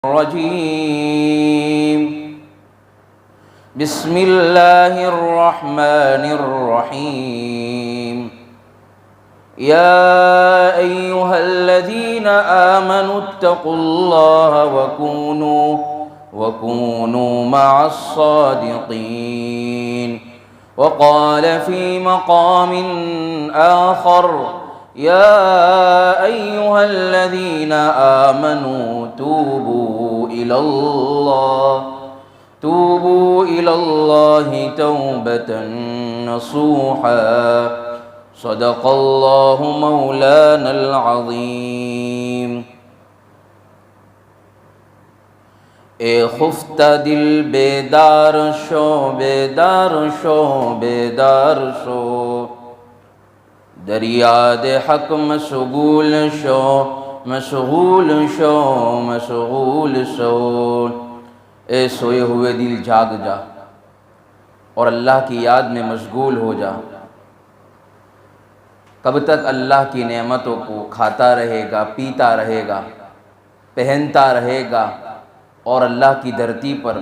الرجيم بسم الله الرحمن الرحيم يا أيها الذين آمنوا اتقوا الله وكونوا مع الصادقين وقال في مقام آخر يا أيها الذين آمنوا توبوا إلى الله توبة نصوحا صدق الله مولانا العظيم۔ اے خفتہ دل بیدار شو بیدار شو بیدار شو، دریاد حق مشغول شو مشغول شو مشغول شو۔ اے سوئے ہوئے دل جاگ جا اور اللہ کی یاد میں مشغول ہو جا۔ کب تک اللہ کی نعمتوں کو کھاتا رہے گا، پیتا رہے گا، پہنتا رہے گا اور اللہ کی دھرتی پر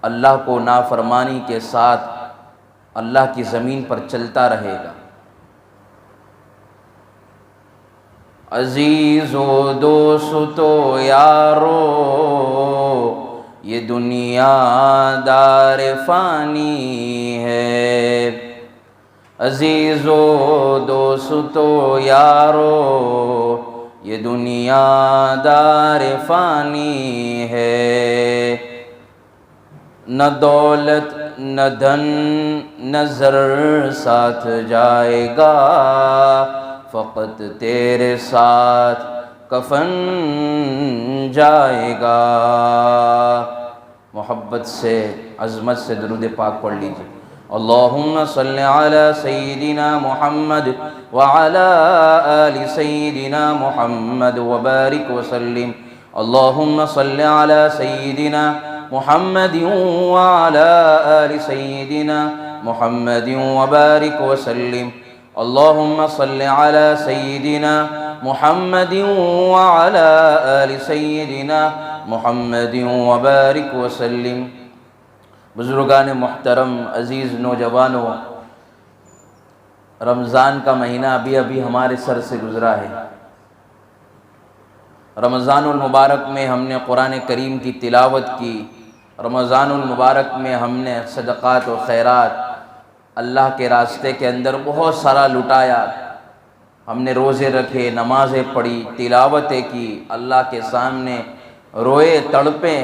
اللہ کو نافرمانی کے ساتھ اللہ کی زمین پر چلتا رہے گا۔ عزیزو دوستو یارو یہ دنیا دار فانی ہے، عزیزو دوستو یارو یہ دنیا دار فانی ہے، نہ دولت نہ دھن نہ زر ساتھ جائے گا، فقط تیرے ساتھ کفن جائے گا۔ محبت سے عظمت سے درود پاک پڑھ لیجیے۔ اللہم صلی علی سیدنا محمد وعلی آل سیدنا محمد وبارک وسلم۔ اللہم صلی علی سیدنا محمد وعلی آل سیدنا محمد وبارک وسلم۔ اللہم صلی علی سیدنا محمد وعلی آل سیدنا محمد وبارک وسلم۔ بزرگان محترم، عزیز نوجوانوں، رمضان کا مہینہ ابھی ہمارے سر سے گزرا ہے۔ رمضان المبارک میں ہم نے قرآن کریم کی تلاوت کی، رمضان المبارک میں ہم نے صدقات و خیرات اللہ کے راستے کے اندر بہت سارا لٹایا، ہم نے روزے رکھے، نمازیں پڑھی، تلاوتیں کی، اللہ کے سامنے روئے تڑپے۔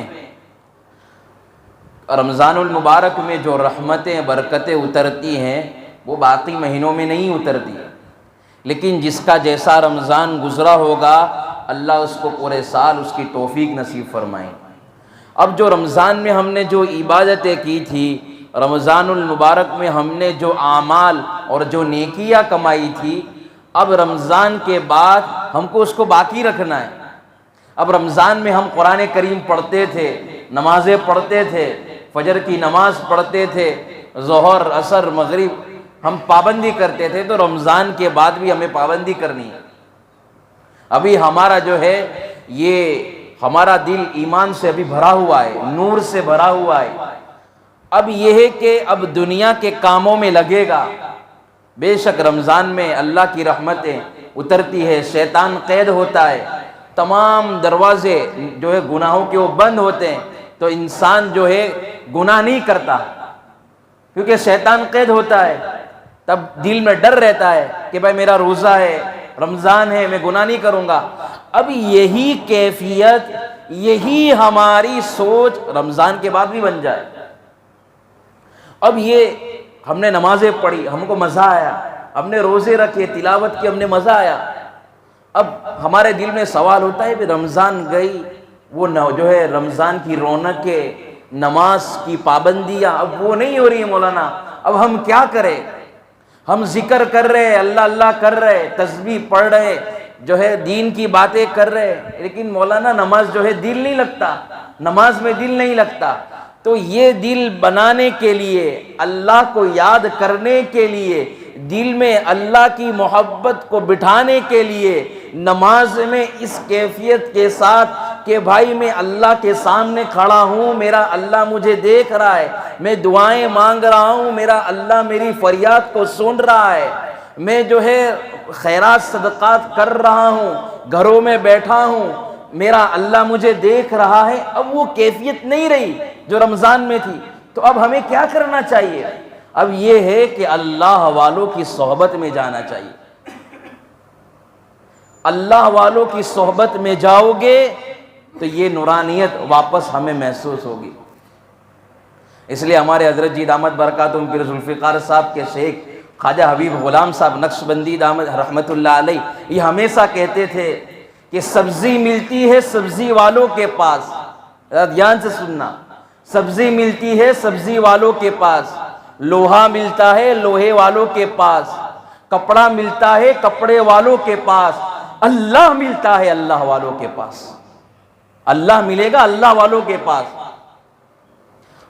رمضان المبارک میں جو رحمتیں برکتیں اترتی ہیں وہ باقی مہینوں میں نہیں اترتی، لیکن جس کا جیسا رمضان گزرا ہوگا اللہ اس کو پورے سال اس کی توفیق نصیب فرمائیں۔ اب جو رمضان میں ہم نے جو عبادتیں کی تھی، رمضان المبارک میں ہم نے جو اعمال اور جو نیکیاں کمائی تھی، اب رمضان کے بعد ہم کو اس کو باقی رکھنا ہے۔ اب رمضان میں ہم قرآن کریم پڑھتے تھے، نمازیں پڑھتے تھے، فجر کی نماز پڑھتے تھے، ظہر عصر مغرب ہم پابندی کرتے تھے، تو رمضان کے بعد بھی ہمیں پابندی کرنی ہے۔ ابھی ہمارا جو ہے یہ ہمارا دل ایمان سے ابھی بھرا ہوا ہے، نور سے بھرا ہوا ہے۔ اب یہ ہے کہ اب دنیا کے کاموں میں لگے گا۔ بے شک رمضان میں اللہ کی رحمتیں اترتی ہے، شیطان قید ہوتا ہے، تمام دروازے جو ہے گناہوں کے وہ بند ہوتے ہیں، تو انسان جو ہے گناہ نہیں کرتا کیونکہ شیطان قید ہوتا ہے۔ تب دل میں ڈر رہتا ہے کہ بھائی میرا روزہ ہے، رمضان ہے، میں گناہ نہیں کروں گا۔ اب یہی کیفیت، یہی ہماری سوچ رمضان کے بعد بھی بن جائے۔ اب یہ ہم نے نمازیں پڑھی، ہم کو مزہ آیا، ہم نے روزے رکھے، تلاوت کی، ہم نے مزہ آیا۔ اب ہمارے دل میں سوال ہوتا ہے کہ رمضان گئی، وہ جو ہے رمضان کی رونقیں، نماز کی پابندیاں اب وہ نہیں ہو رہی ہیں مولانا، اب ہم کیا کریں؟ ہم ذکر کر رہے، اللہ اللہ کر رہے، تسبیح پڑھ رہے، جو ہے دین کی باتیں کر رہے، لیکن مولانا نماز جو ہے دل نہیں لگتا، نماز میں دل نہیں لگتا۔ تو یہ دل بنانے کے لیے، اللہ کو یاد کرنے کے لیے، دل میں اللہ کی محبت کو بٹھانے کے لیے نماز میں اس کیفیت کے ساتھ کہ بھائی میں اللہ کے سامنے کھڑا ہوں، میرا اللہ مجھے دیکھ رہا ہے، میں دعائیں مانگ رہا ہوں، میرا اللہ میری فریاد کو سن رہا ہے، میں جو ہے خیرات صدقات کر رہا ہوں، گھروں میں بیٹھا ہوں، میرا اللہ مجھے دیکھ رہا ہے۔ اب وہ کیفیت نہیں رہی جو رمضان میں تھی، تو اب ہمیں کیا کرنا چاہیے؟ اب یہ ہے کہ اللہ والوں کی صحبت میں جانا چاہیے۔ اللہ والوں کی صحبت میں جاؤ گے تو یہ نورانیت واپس ہمیں محسوس ہوگی۔ اس لیے ہمارے حضرت جی دامت برکاتہم پیر ذوالفقار صاحب کے شیخ خواجہ حبیب غلام صاحب نقشبندی دامت رحمت اللہ علیہ یہ ہمیشہ کہتے تھے کہ سبزی ملتی ہے سبزی والوں کے پاس، دھیان سے سننا، سبزی ملتی ہے سبزی والوں کے پاس، لوہا ملتا ہے لوہے والوں کے پاس، کپڑا ملتا ہے کپڑے والوں کے پاس، اللہ ملتا ہے اللہ والوں کے پاس۔ اللہ ملے گا اللہ والوں کے پاس۔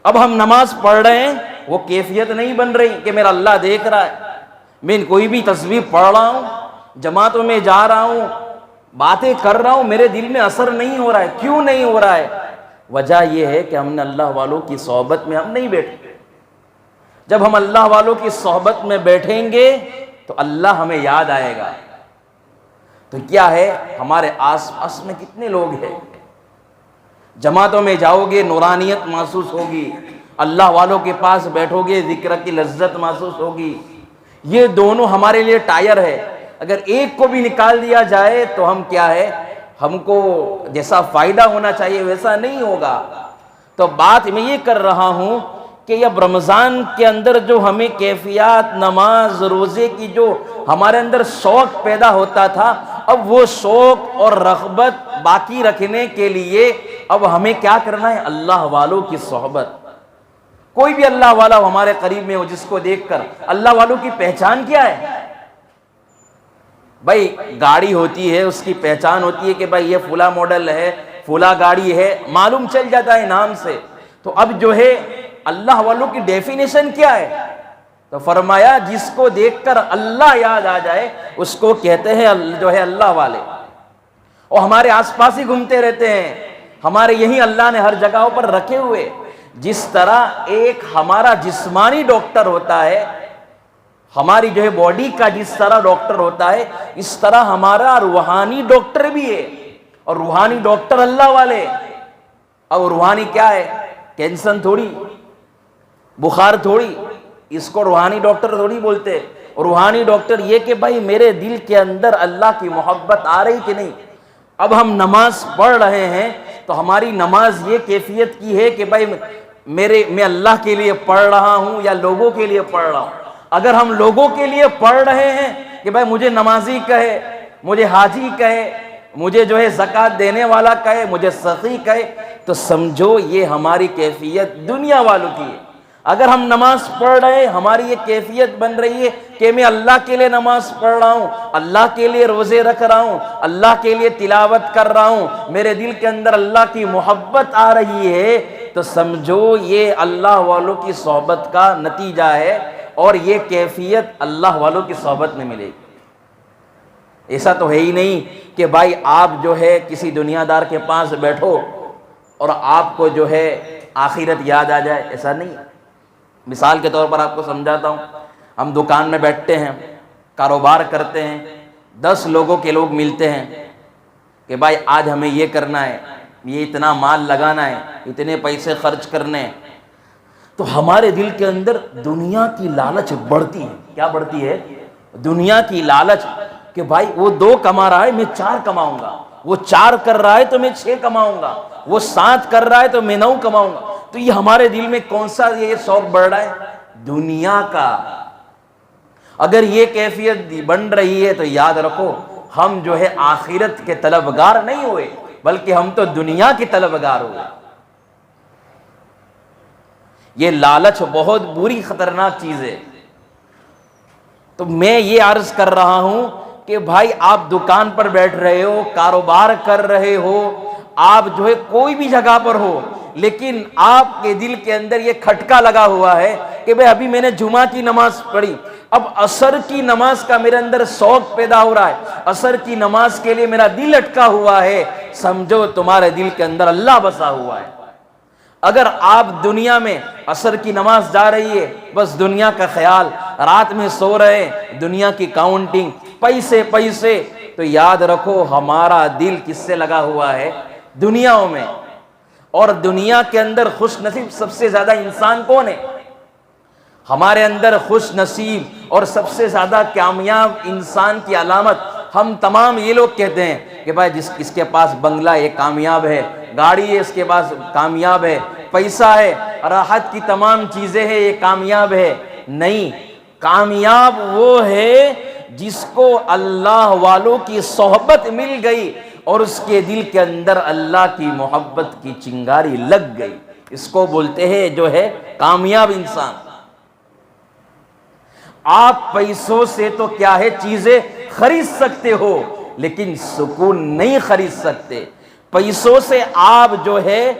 اب ہم نماز پڑھ رہے ہیں، وہ کیفیت نہیں بن رہی کہ میرا اللہ دیکھ رہا ہے، میں کوئی بھی تسبیح پڑھ رہا ہوں، جماعتوں میں جا رہا ہوں، باتیں کر رہا ہوں، میرے دل میں اثر نہیں ہو رہا ہے۔ کیوں نہیں ہو رہا ہے؟ وجہ یہ ہے کہ ہم نے اللہ والوں کی صحبت میں ہم نہیں بیٹھے۔ جب ہم اللہ والوں کی صحبت میں بیٹھیں گے تو اللہ ہمیں یاد آئے گا۔ تو کیا ہے، ہمارے آس پاس میں کتنے لوگ ہیں، جماعتوں میں جاؤ گے نورانیت محسوس ہوگی، اللہ والوں کے پاس بیٹھو گے ذکر کی لذت محسوس ہوگی۔ یہ دونوں ہمارے لیے ٹائر ہے، اگر ایک کو بھی نکال دیا جائے تو ہم کیا ہے، ہم کو جیسا فائدہ ہونا چاہیے ویسا نہیں ہوگا۔ تو بات میں یہ کر رہا ہوں کہ اب رمضان کے اندر جو ہمیں کیفیات نماز روزے کی جو ہمارے اندر شوق پیدا ہوتا تھا، اب وہ شوق اور رغبت باقی رکھنے کے لیے اب ہمیں کیا کرنا ہے؟ اللہ والوں کی صحبت۔ کوئی بھی اللہ والا ہمارے قریب میں ہو جس کو دیکھ کر اللہ والوں کی پہچان کیا ہے؟ بھائی گاڑی ہوتی ہے، اس کی پہچان ہوتی ہے کہ بھائی یہ فلاں ماڈل ہے، فلاں گاڑی ہے، معلوم چل جاتا ہے نام سے۔ تو اب جو ہے اللہ والوں کی ڈیفینیشن کیا ہے؟ تو فرمایا جس کو دیکھ کر اللہ یاد آ جائے اس کو کہتے ہیں جو ہے اللہ والے۔ اور ہمارے آس پاس ہی گھومتے رہتے ہیں، ہمارے یہی اللہ نے ہر جگہوں پر رکھے ہوئے۔ جس طرح ایک ہمارا جسمانی ڈاکٹر ہوتا ہے، ہماری جو ہے باڈی کا جس طرح ڈاکٹر ہوتا ہے، اس طرح ہمارا روحانی ڈاکٹر بھی ہے، اور روحانی ڈاکٹر اللہ والے۔ اور روحانی کیا ہے؟ کینسر تھوڑی، بخار تھوڑی، اس کو روحانی ڈاکٹر تھوڑی بولتے۔ روحانی ڈاکٹر یہ کہ بھائی میرے دل کے اندر اللہ کی محبت آ رہی کہ نہیں۔ اب ہم نماز پڑھ رہے ہیں تو ہماری نماز یہ کیفیت کی ہے کہ بھائی میں اللہ کے لیے پڑھ رہا ہوں یا لوگوں کے لیے پڑھ رہا ہوں۔ اگر ہم لوگوں کے لیے پڑھ رہے ہیں کہ بھائی مجھے نمازی کہے، مجھے حاجی کہے، مجھے جو ہے زکوٰۃ دینے والا کہے، مجھے سخی کہے، تو سمجھو یہ ہماری کیفیت دنیا والوں کی ہے۔ اگر ہم نماز پڑھ رہے ہیں، ہماری یہ کیفیت بن رہی ہے کہ میں اللہ کے لیے نماز پڑھ رہا ہوں، اللہ کے لیے روزے رکھ رہا ہوں، اللہ کے لیے تلاوت کر رہا ہوں، میرے دل کے اندر اللہ کی محبت آ رہی ہے، تو سمجھو یہ اللہ والوں کی صحبت کا نتیجہ ہے، اور یہ کیفیت اللہ والوں کی صحبت میں ملے گی۔ ایسا تو ہے ہی نہیں کہ بھائی آپ جو ہے کسی دنیا دار کے پاس بیٹھو اور آپ کو جو ہے آخرت یاد آ جائے، ایسا نہیں۔ مثال کے طور پر آپ کو سمجھاتا ہوں، ہم دکان میں بیٹھتے ہیں، کاروبار کرتے ہیں، 10 لوگوں کے لوگ ملتے ہیں کہ بھائی آج ہمیں یہ کرنا ہے، یہ اتنا مال لگانا ہے، اتنے پیسے خرچ کرنے ہیں، تو ہمارے دل کے اندر دنیا کی لالچ بڑھتی ہے۔ کیا بڑھتی ہے؟ دنیا کی لالچ، کہ بھائی وہ 2 کما رہا ہے میں 4 کماؤں گا، وہ 4 کر رہا ہے تو میں 6 کماؤں گا، وہ 7 کر رہا ہے تو میں 9 کماؤں گا۔ تو یہ ہمارے دل میں کون سا یہ شوق بڑھ رہا ہے؟ دنیا کا۔ اگر یہ کیفیت بن رہی ہے تو یاد رکھو ہم جو ہے آخرت کے طلبگار نہیں ہوئے، بلکہ ہم تو دنیا کے طلبگار ہوئے۔ یہ لالچ بہت بری خطرناک چیز ہے۔ تو میں یہ عرض کر رہا ہوں کہ بھائی آپ دکان پر بیٹھ رہے ہو، کاروبار کر رہے ہو، آپ جو ہے کوئی بھی جگہ پر ہو، لیکن آپ کے دل کے اندر یہ کھٹکا لگا ہوا ہے کہ بھائی ابھی میں نے جمعہ کی نماز پڑھی، اب عصر کی نماز کا میرے اندر شوق پیدا ہو رہا ہے، عصر کی نماز کے لیے میرا دل اٹکا ہوا ہے، سمجھو تمہارے دل کے اندر اللہ بسا ہوا ہے۔ اگر آپ دنیا میں عصر کی نماز جا رہی ہے، بس دنیا کا خیال، رات میں سو رہے ہیں، دنیا کی کاؤنٹنگ، پیسے پیسے، تو یاد رکھو ہمارا دل کس سے لگا ہوا ہے؟ دنیاؤں میں۔ اور دنیا کے اندر خوش نصیب سب سے زیادہ انسان کون ہے؟ ہمارے اندر خوش نصیب اور سب سے زیادہ کامیاب انسان کی علامت ہم تمام یہ لوگ کہتے ہیں کہ بھائی اس کے پاس بنگلہ یہ کامیاب ہے، گاڑی ہے اس کے پاس کامیاب ہے، پیسہ ہے، راحت کی تمام چیزیں ہیں، یہ کامیاب ہے۔ نہیں، کامیاب وہ ہے جس کو اللہ والوں کی صحبت مل گئی اور اس کے دل کے اندر اللہ کی محبت کی چنگاری لگ گئی، اس کو بولتے ہیں جو ہے کامیاب انسان۔ آپ پیسوں سے تو کیا ہے چیزیں خرید سکتے ہو، لیکن سکون نہیں خرید سکتے۔ پیسوں سے آپ جو ہے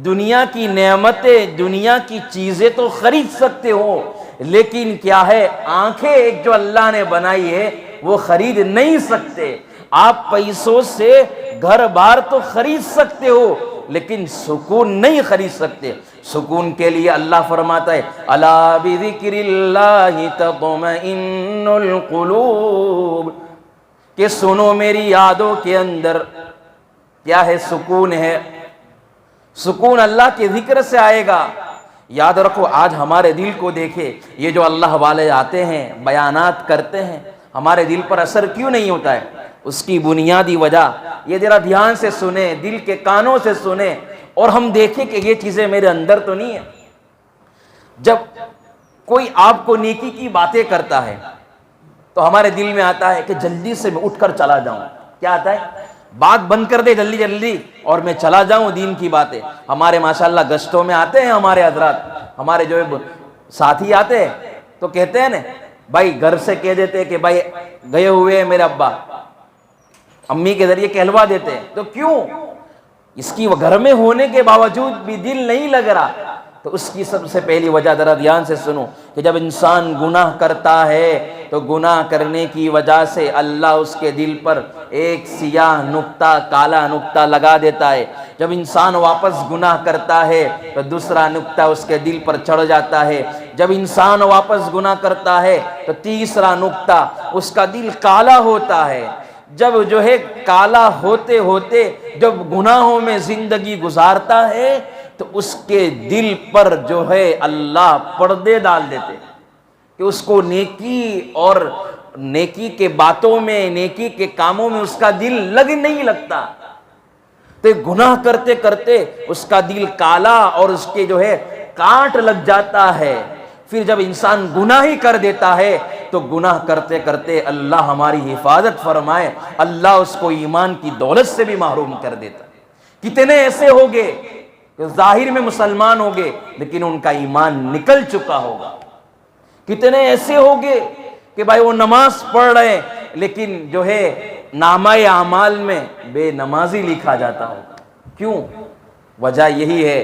دنیا کی نعمتیں، دنیا کی چیزیں تو خرید سکتے ہو، لیکن کیا ہے آنکھیں ایک جو اللہ نے بنائی ہے وہ خرید نہیں سکتے۔ آپ پیسوں سے گھر بار تو خرید سکتے ہو، لیکن سکون نہیں خرید سکتے۔ سکون کے لیے اللہ فرماتا ہے الا بذکر اللہ تطمئن القلوب، کہ سنو میری یادوں کے اندر کیا ہے؟ سکون ہے۔ سکون اللہ کے ذکر سے آئے گا۔ یاد رکھو آج ہمارے دل کو دیکھے، یہ جو اللہ والے آتے ہیں بیانات کرتے ہیں، ہمارے دل پر اثر کیوں نہیں ہوتا ہے؟ اس کی بنیادی وجہ یہ ذرا دھیان سے سنیں، دل کے کانوں سے سنیں اور ہم دیکھیں کہ یہ چیزیں میرے اندر تو نہیں ہیں۔ جب کوئی آپ کو نیکی کی باتیں کرتا ہے تو ہمارے دل میں آتا ہے کہ جلدی سے میں اٹھ کر چلا جاؤں۔ کیا آتا ہے؟ بات بند کر دے جلدی جلدی اور میں چلا جاؤں دین کی باتیں۔ ہمارے ماشاءاللہ گشتوں میں آتے ہیں ہمارے حضرات، ہمارے جو ساتھی آتے ہیں تو کہتے ہیں نا بھائی، گھر سے کہہ دیتے کہ بھائی گئے ہوئے ہیں میرے ابا، امی کے ذریعے کہلوا دیتے ہیں۔ تو کیوں؟ اس کی گھر میں ہونے کے باوجود بھی دل نہیں لگ رہا، تو اس کی سب سے پہلی وجہ ذرا دھیان سے سنو کہ جب انسان گناہ کرتا ہے تو گناہ کرنے کی وجہ سے اللہ اس کے دل پر ایک سیاہ نقطہ، کالا نقطہ لگا دیتا ہے۔ جب انسان واپس گناہ کرتا ہے تو دوسرا نقطہ اس کے دل پر چڑھ جاتا ہے۔ جب انسان واپس گناہ کرتا ہے تو تیسرا نقطہ اس کا دل کالا ہوتا ہے۔ جب جو ہے کالا ہوتے ہوتے جب گناہوں میں زندگی گزارتا ہے تو اس کے دل پر جو ہے اللہ پردے ڈال دیتے کہ اس کو نیکی اور نیکی کے باتوں میں، نیکی کے کاموں میں اس کا دل لگ نہیں لگتا۔ تو گناہ کرتے کرتے اس کا دل کالا اور اس کے جو ہے کانٹ لگ جاتا ہے۔ پھر جب انسان گناہ ہی کر دیتا ہے تو گناہ کرتے کرتے اللہ ہماری حفاظت فرمائے، اللہ اس کو ایمان کی دولت سے بھی محروم کر دیتا ہے۔ کتنے ایسے ہوگے کہ ظاہر میں مسلمان ہوگے لیکن ان کا ایمان نکل چکا ہوگا۔ کتنے ایسے ہوگے کہ بھائی وہ نماز پڑھ رہے ہیں لیکن جو ہے نامہ اعمال میں بے نمازی لکھا جاتا ہوگا۔ کیوں؟ وجہ یہی ہے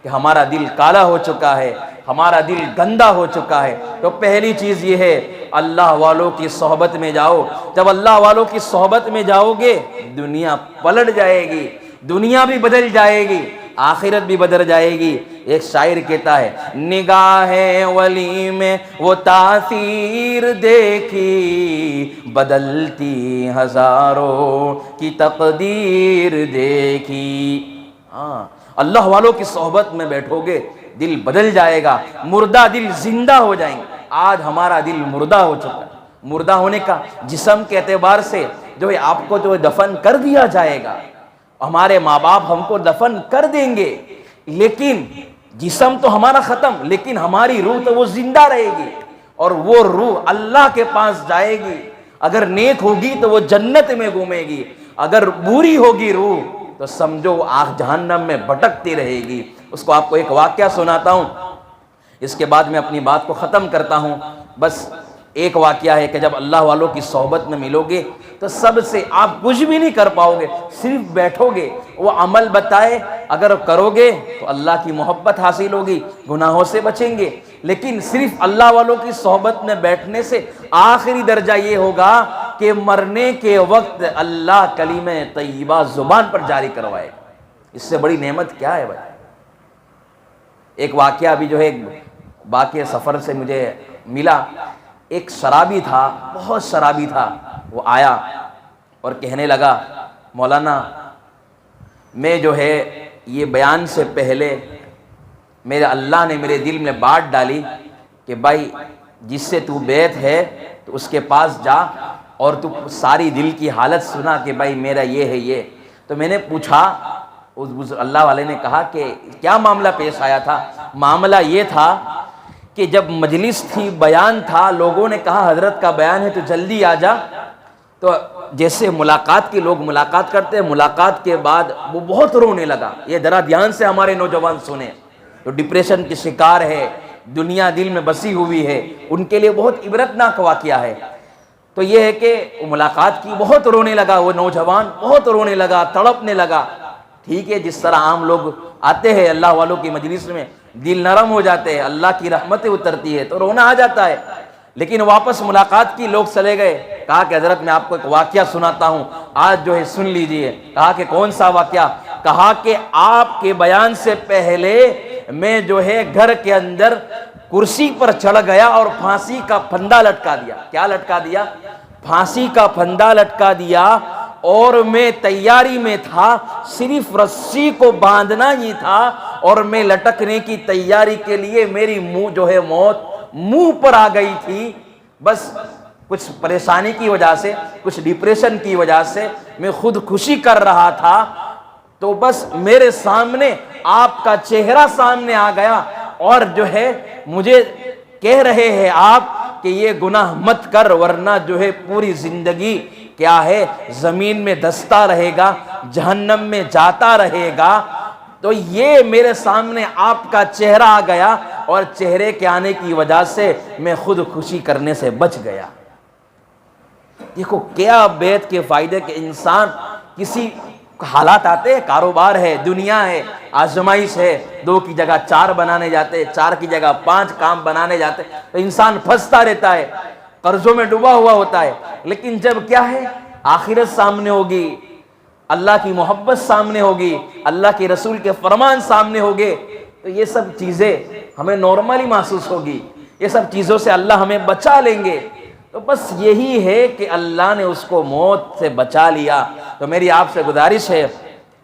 کہ ہمارا دل کالا ہو چکا ہے، ہمارا دل گندا ہو چکا ہے۔ تو پہلی چیز یہ ہے اللہ والوں کی صحبت میں جاؤ۔ جب اللہ والوں کی صحبت میں جاؤ گے دنیا پلٹ جائے گی، دنیا بھی بدل جائے گی، آخرت بھی بدل جائے گی۔ ایک شاعر کہتا ہے نگاہ ولی میں وہ تاثیر دیکھی، بدلتی ہزاروں کی تقدیر دیکھی۔ اللہ والوں کی صحبت میں بیٹھو گے دل بدل جائے گا، مردہ دل زندہ ہو جائیں گے۔ آج ہمارا دل مردہ ہو چکا ہے۔ مردہ ہونے کا جسم کے اعتبار سے جو ہے آپ کو جو دفن کر دیا جائے گا، ہمارے ماں باپ ہم کو دفن کر دیں گے، لیکن جسم تو ہمارا ختم، لیکن ہماری روح تو وہ زندہ رہے گی اور وہ روح اللہ کے پاس جائے گی۔ اگر نیک ہوگی تو وہ جنت میں گھومے گی، اگر بری ہوگی روح تو سمجھو آگ جہنم میں بھٹکتی رہے گی۔ اس کو آپ کو ایک واقعہ سناتا ہوں، اس کے بعد میں اپنی بات کو ختم کرتا ہوں۔ بس ایک واقعہ ہے کہ جب اللہ والوں کی صحبت میں ملو گے تو سب سے آپ کچھ بھی نہیں کر پاؤ گے، صرف بیٹھو گے، وہ عمل بتائے اگر کرو گے تو اللہ کی محبت حاصل ہوگی، گناہوں سے بچیں گے۔ لیکن صرف اللہ والوں کی صحبت میں بیٹھنے سے آخری درجہ یہ ہوگا کہ مرنے کے وقت اللہ کلمہ طیبہ زبان پر جاری کروائے۔ اس سے بڑی نعمت کیا ہے بھائی؟ ایک واقعہ ابھی جو ہے باقی سفر سے مجھے ملا، ایک شرابی تھا، بہت شرابی تھا، وہ آیا اور کہنے لگا مولانا میں جو ہے یہ بیان سے پہلے میرے اللہ نے میرے دل میں بات ڈالی کہ بھائی جس سے تو بیعت ہے تو اس کے پاس جا اور تو ساری دل کی حالت سنا کہ بھائی میرا یہ ہے یہ۔ تو میں نے پوچھا، اس اللہ والے نے کہا کہ کیا معاملہ پیش آیا تھا؟ معاملہ یہ تھا کہ جب مجلس تھی، بیان تھا، لوگوں نے کہا حضرت کا بیان ہے تو جلدی آ جا۔ تو جیسے ملاقات کے لوگ ملاقات کرتے ہیں، ملاقات کے بعد وہ بہت رونے لگا۔ یہ ذرا دھیان سے ہمارے نوجوان سنیں، جو ڈپریشن کے شکار ہے، دنیا دل میں بسی ہوئی ہے، ان کے لیے بہت عبرتناک واقعہ ہے۔ تو یہ ہے کہ وہ ملاقات کی، بہت رونے لگا، وہ نوجوان بہت رونے لگا، تڑپنے لگا۔ ٹھیک ہے، جس طرح عام لوگ آتے ہیں اللہ والوں کی مجلس میں، دل نرم ہو جاتے ہیں، اللہ کی رحمتیں اترتی ہے تو رونا آ جاتا ہے۔ لیکن واپس ملاقات کی، لوگ چلے گئے، کہا کہ حضرت میں آپ کو ایک واقعہ سناتا ہوں، آج جو ہے سن لیجئے۔ کہا کہ کون سا واقعہ؟ کہا کہ آپ کے بیان سے پہلے میں جو ہے گھر کے اندر کرسی پر چڑھ گیا اور پھانسی کا پھندا لٹکا دیا۔ کیا لٹکا دیا؟ پھانسی کا پھندا لٹکا دیا، اور میں تیاری میں تھا، صرف رسی کو باندھنا ہی تھا اور میں لٹکنے کی تیاری کے لیے میری منہ جو ہے موت منہ پر آ گئی تھی۔ بس کچھ پریشانی کی وجہ سے، کچھ ڈپریشن کی وجہ سے میں خودکشی کر رہا تھا، تو بس میرے سامنے آپ کا چہرہ سامنے آ گیا اور جو ہے مجھے کہہ رہے ہیں آپ کہ یہ گناہ مت کر ورنہ جو ہے پوری زندگی کیا ہے زمین میں دستا رہے گا، جہنم میں جاتا رہے گا۔ تو یہ میرے سامنے آپ کا چہرہ آ گیا اور چہرے کے آنے کی وجہ سے میں خودکشی کرنے سے بچ گیا۔ دیکھو کیا بیعت کے فائدے کہ انسان کسی حالات آتے ہیں، کاروبار ہے، دنیا ہے، آزمائش ہے، 2 کی جگہ 4 بنانے جاتے، 4 کی جگہ 5 کام بنانے جاتے، تو انسان پھنستا رہتا ہے، قرضوں میں ڈوبا ہوا ہوتا ہے۔ لیکن جب کیا ہے آخرت سامنے ہوگی، اللہ کی محبت سامنے ہوگی، اللہ کے رسول کے فرمان سامنے ہوگے، تو یہ سب چیزیں ہمیں نارملی محسوس ہوگی، یہ سب چیزوں سے اللہ ہمیں بچا لیں گے۔ تو بس یہی ہے کہ اللہ نے اس کو موت سے بچا لیا۔ تو میری آپ سے گزارش ہے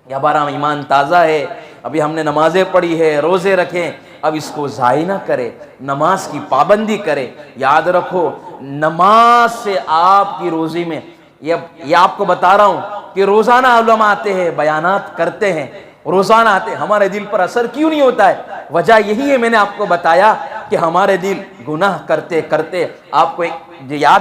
کہ ہمارا ایمان تازہ ہے، ابھی ہم نے نمازیں پڑھی ہے، روزے رکھیں، اب اس کو ضائع نہ کرے، نماز کی پابندی کرے۔ یاد رکھو نماز سے آپ کی روزی میں، یہ آپ کو بتا رہا ہوں کہ روزانہ علماء آتے ہیں، بیانات کرتے ہیں، روزانہ آتے ہیں، ہمارے دل پر اثر کیوں نہیں ہوتا ہے؟ وجہ یہی ہے، میں نے آپ کو بتایا کہ ہمارے دل گناہ کرتے کرتے، آپ کو ایک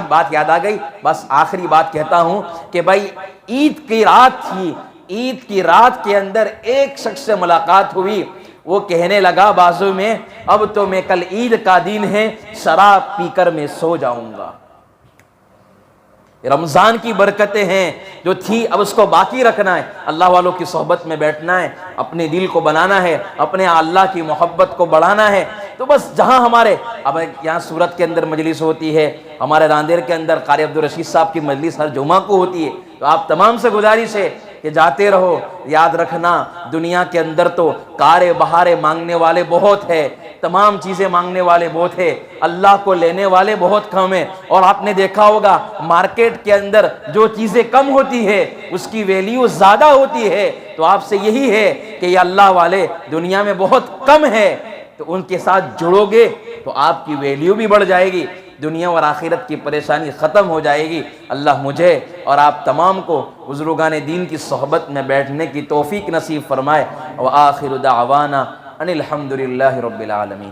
بات یاد آ گئی، بس آخری بات کہتا ہوں کہ بھائی عید کی رات تھی، عید کی رات کے اندر ایک شخص سے ملاقات ہوئی، وہ کہنے لگا بازو میں اب تو میں کل عید کا دن ہے، شراب پی کر میں سو جاؤں گا۔ رمضان کی برکتیں ہیں جو تھی، اب اس کو باقی رکھنا ہے، اللہ والوں کی صحبت میں بیٹھنا ہے، اپنے دل کو بنانا ہے، اپنے اللہ کی محبت کو بڑھانا ہے۔ تو بس جہاں ہمارے اب یہاں سورت کے اندر مجلس ہوتی ہے، ہمارے راندیر کے اندر قاری عبدالرشید صاحب کی مجلس ہر جمعہ کو ہوتی ہے، تو آپ تمام سے گزارش ہے کہ جاتے رہو۔ یاد رکھنا دنیا کے اندر تو کارے بہارے مانگنے والے بہت ہے، تمام چیزیں مانگنے والے بہت ہے، اللہ کو لینے والے بہت کم ہیں۔ اور آپ نے دیکھا ہوگا مارکیٹ کے اندر جو چیزیں کم ہوتی ہے اس کی ویلیو زیادہ ہوتی ہے۔ تو آپ سے یہی ہے کہ یہ اللہ والے دنیا میں بہت کم ہے، تو ان کے ساتھ جڑو گے تو آپ کی ویلیو بھی بڑھ جائے گی، دنیا اور آخرت کی پریشانی ختم ہو جائے گی۔ اللہ مجھے اور آپ تمام کو بزرگان دین کی صحبت میں بیٹھنے کی توفیق نصیب فرمائے۔ وآخر دعوانا ان الحمد للہ رب العالمین۔